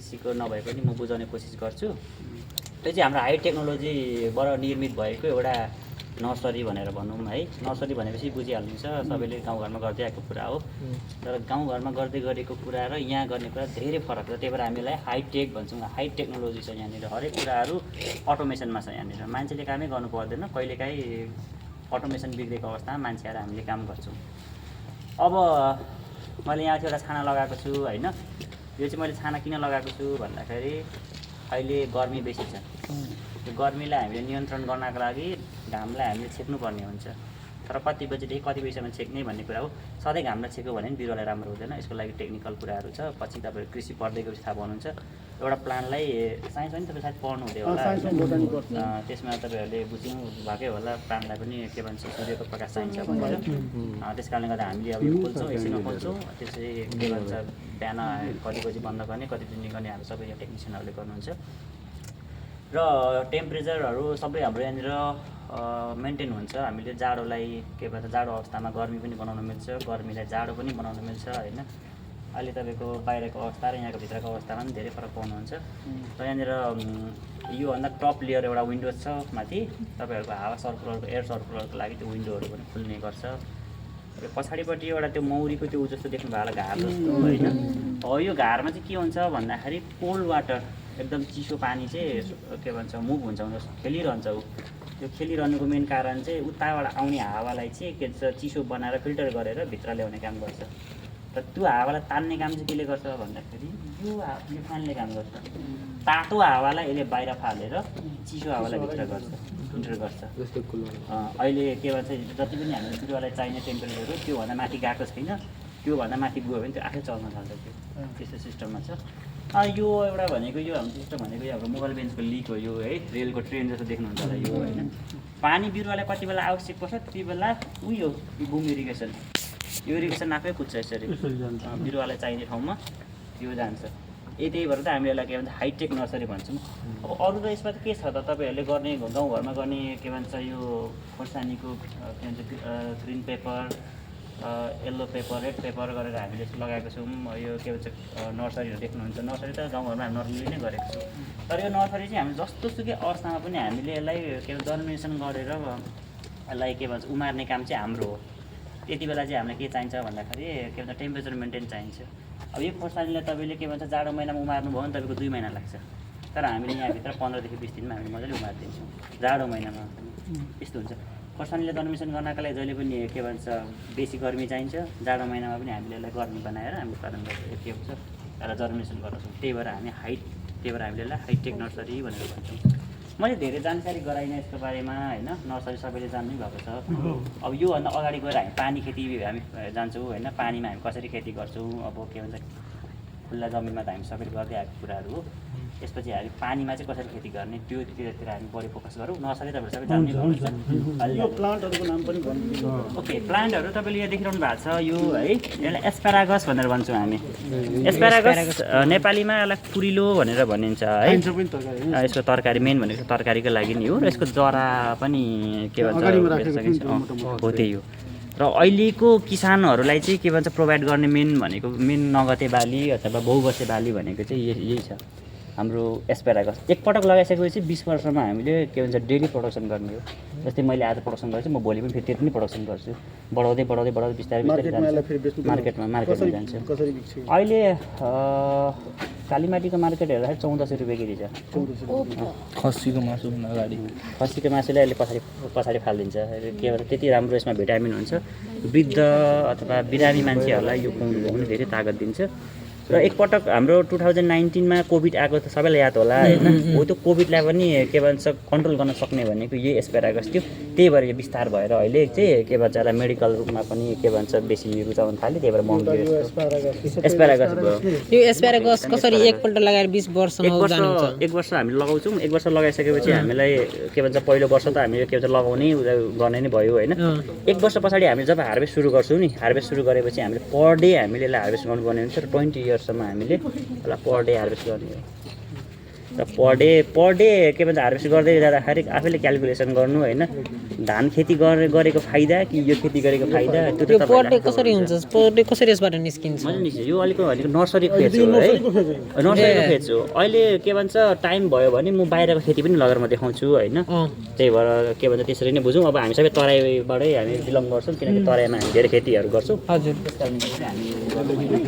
सिसीको नभए पनि म बुझाउने कोसिस गर्छु। त्यो चाहिँ हाम्रो हाई टेक्नोलोजीबाट निर्मित भएको एउटा नर्सरी भनेर भनौँ है। नर्सरी भनेपछि बुझिहाल्नुहुन्छ सबैले गाउँघरमा गर्दै आएको कुरा हो। तर गाउँघरमा गर्दै गरेको कुरा र यहाँ गर्ने कुरा धेरै फरक छ। त्यही भएर हामीलाई हाइटेक भन्छौँ। हाई टेक्नोलोजी छ यहाँनिर, हरेक कुराहरू अटोमेसनमा छ यहाँनिर। मान्छेले कामै गर्नु पर्दैन, कहिलेकाहीँ अटोमेसन बिग्रेको अवस्थामा मान्छे आएर हामीले काम गर्छौँ। अब मैले यहाँ एउटा छाना लगाएको छु होइन। यो चाहिँ मैले छाना किन लगाएको छु भन्दाखेरि अहिले गर्मी बेसी छ। त्यो गर्मीलाई हामीले नियन्त्रण गर्नको लागि घामलाई हामीले छेक्नुपर्ने हुन्छ। तर कति बजीदेखि कति बजीसम्म छेक्ने भन्ने कुरा हो। सधैँ घामलाई छेक्यो भने पनि बिरुवालाई राम्रो हुँदैन। यसको लागि टेक्निकल कुराहरू छ। पछि तपाईँहरू कृषि पढ्दै गएपछि थाहा पाउनुहुन्छ। एउटा प्लान्टलाई साइन्स पनि तपाईँ सायद पढ्नु हुँदै होला, त्यसमा तपाईँहरूले बुझ्नु भएकै होला। प्लान्टलाई पनि के भन्छ सूर्यको प्रकाश चाहिन्छ भनेर। त्यस कारणले गर्दा हामीले अब यो खोल्छौँ, एकछिनमा खोल्छौँ। त्यसरी के भन्छ बिहान कति बजी बन्द गर्ने, कति दिन गर्ने हाम्रो सबै यहाँ टेक्निसियनहरूले गर्नुहुन्छ। र टेम्परेचरहरू सबै हाम्रो यहाँनिर मेन्टेन हुन्छ। हामीले जाडोलाई के भन्छ जाडो अवस्थामा गर्मी पनि बनाउन मिल्छ, गर्मीलाई जाडो पनि बनाउन मिल्छ होइन। अहिले तपाईँको बाहिरको अवस्था र यहाँको भित्रको अवस्थामा पनि धेरै फरक पाउनुहुन्छ। र यहाँनिर योभन्दा टप लेयर एउटा विन्डोज छ माथि। तपाईँहरूको हावा सर्कुलरको एयर सर्कुलरको लागि त्यो विन्डोहरू पनि खुल्ने गर्छ। र पछाडिपट्टि एउटा त्यो मौरीको त्यो जस्तो देख्नु भएको घार जस्तो होइन। यो घारमा चाहिँ के हुन्छ भन्दाखेरि कोल्ड वाटर, एकदम चिसो पानी चाहिँ के भन्छ मुभ हुन्छ, खेलिरहन्छ। ऊ त्यो खेलिरहनुको मेन कारण चाहिँ उताबाट आउने हावालाई चाहिँ के भन्छ चिसो बनाएर फिल्टर गरेर भित्र ल्याउने काम गर्छ। र त्यो हावालाई तान्ने काम चाहिँ केले गर्छ भन्दाखेरि यो फ्यानले काम गर्छ। तातो हावालाई यसले बाहिर फालेर चिसो हावालाई भित्र गर्छ, फिल्टर गर्छ। अहिले के भन्छ जति पनि हामीले बिरुवालाई चाहिने टेम्परेचर हो त्योभन्दा माथि गएको छैन, त्योभन्दा माथि गयो भने त्यो आफै चल्न थाल्छ। त्यो त्यस्तो सिस्टममा छ। यो एउटा भनेको यो हाम्रो सिस्टम भनेको यो हाम्रो मोबाइल बेन्चको लिक हो यो है। रेलको ट्रेन जस्तो देख्नुहुन्छ होला यो होइन। पानी बिरुवालाई कति बेला आवश्यक पर्छ त्यति बेला उयो बुम इरिगेसन, यो इरिगेसन आफै कुद्छ यसरी बिरुवालाई चाहिने ठाउँमा यो जान्छ। त्यही भएर त हामी यसलाई के भन्छ हाइटेक नर्सरी भन्छौँ। अब अरू त यसमा त के छ त तपाईँहरूले गर्ने गाउँघरमा गर्ने के भन्छ यो खोर्सानीको के भन्छ green paper, yellow paper, red pepper गरेर हामीले लगाएको छौँ। यो के भन्छ नर्सरीहरू देख्नुहुन्छ। नर्सरी त गाउँघरमा हामी नर्सरी नै गरेको छौँ। तर यो नर्सरी चाहिँ हामी जस्तोसुकै अवस्थामा पनि हामीले यसलाई के भन्छ जर्मिनेसन गरेर यसलाई के भन्छ उमार्ने काम चाहिँ हाम्रो हो। त्यति बेला चाहिँ हामीलाई के चाहिन्छ भन्दाखेरि के भन्छ टेम्परेचर मेन्टेन चाहिन्छ। अब यो खोर्सानीलाई तपाईँले के भन्छ जाडो महिनामा उमार्नु भयो भने तपाईँको 2 महिना लाग्छ। तर हामीले यहाँभित्र 15 देखि 20 दिनमा हामीले मजाले उमारिदिन्छौँ जाडो महिनामा। यस्तो हुन्छ। खोर्सानीले जर्मिनेसन गर्नका लागि जहिले पनि के भन्छ बेसी गर्मी चाहिन्छ। जाडो महिनामा पनि हामीले यसलाई गर्मी बनाएर हामी उत्पादन गर्छौँ, के हुन्छ यसलाई जर्मिनेसन गर्छौँ। त्यही भएर हामीले यसलाई हाइटेक नर्सरी भनेर भन्छौँ। मैले धेरै जानकारी गराइनँ यसको बारेमा होइन। नर्सरी सबैले जान्नै भएको छ। अब योभन्दा अगाडि गएर हामी पानी खेती हामी जान्छौँ होइन। पानीमा हामी कसरी खेती गर्छौँ, अब के भन्छ खुल्ला जमिनमा त हामी सबैले गर्दै आएको कुराहरू हो। त्यसपछि हामी पानीमा चाहिँ कसरी खेती गर्ने त्योतिर हामी बढी फोकस गरौँ। नर्सरी तपाईँहरू सबै जान्नै भएको छ। प्लान्टहरूको नाम पनि भन्नु। ओके, प्लान्टहरू तपाईँले यहाँ देखिरहनु भएको छ यो है। यसलाई एस्पारागस भनेर भन्छौँ हामी। एस्पारागस नेपालीमा यसलाई कुरिलो भनेर भनिन्छ है। यसको तरकारी मेन भनेको तरकारीको लागि नि हो। र यसको जरा पनि के भन्छ हो त्यही हो। र अहिलेको किसानहरूलाई चाहिँ के भन्छ प्रोभाइड गर्ने मेन नगदे बाली अथवा बहुवर्षे बाली भनेको चाहिँ यही छ हाम्रो एस्पारागस। एकपटक लगाइसकेपछि 20 वर्षमा हामीले के भन्छ डेली प्रडक्सन गर्ने हो। जस्तै मैले आज प्रडक्सन गर्छु, म भोलि पनि फेरि त्यति नै प्रडक्सन गर्छु। बढाउँदै बिस्तारै मार्केटमा जान्छ। अहिले कालीमाटीको मार्केट हेर्दाखेरि 1400 रुपियाँ केजी छ। खसीको मासु अगाडि, खसीको मासुले अहिले पछाडि फालिदिन्छ। के भन्छ त्यति राम्रो यसमा भिटामिन हुन्छ। वृद्ध अथवा बिरामी मान्छेहरूलाई यो खुवाउनु पनि धेरै तागत दिन्छ। र एकपटक हाम्रो 2019मा कोभिड आएको त सबैलाई याद होला होइन। हो त्यो कोभिडलाई पनि के भन्छ कन्ट्रोल गर्न सक्ने भनेको यही एस्पारागस थियो। त्यही भएर यो विस्तार भएर अहिले चाहिँ के भन्छ यसलाई मेडिकल रूपमा पनि के भन्छ बेसी रुचाउन थाल्यो। त्यही भएर महँगो एस्पारागस भयो। यो एस्पारागस कसरी एकपल्ट लगाएर 20 वर्षमा एक वर्ष हामीले लगाउँछौँ। एक वर्ष लगाइसकेपछि हामीलाई के भन्छ पहिलो वर्ष त हामीले के भन्छ लगाउने गर्ने नै भयो होइन। एक वर्ष पछाडि हामी जब हार्भेस्ट सुरु गर्छौँ नि, हार्भेस्ट सुरु गरेपछि हामीले पर डे हामीले यसलाई हार्भेस्ट गर्नुपर्ने हुन्छ। र 20 इयर्ससम्म हामीले यसलाई पर डे हार्भेस्ट गर्ने हो। र पर डे के भन्छ हार्भेस्ट गर्दै जाँदाखेरि आफैले क्यालकुलेसन गर्नु होइन धान खेती गरेको फाइदा कि यो खेती गरेको फाइदा त्यो त्यो त पर डे कसरी हुन्छ पर डे कसरी यसबाट निस्किन्छ मैले निस्क्यो यो अलिक भनेको नर्सरी फेज हो है नर्सरीको फेज हो अहिले के भन्छ टाइम भयो भने म बाहिरको खेती पनि लगेर म देखाउँछु होइन त्यही भएर के भन्छ त्यसरी नै बुझौँ अब हामी सबै तराईबाटै हामी बिलङ गर्छौँ किनकि तराईमा हामी धेरै खेतीहरू गर्छौँ हजुर त्यस कारणले हामी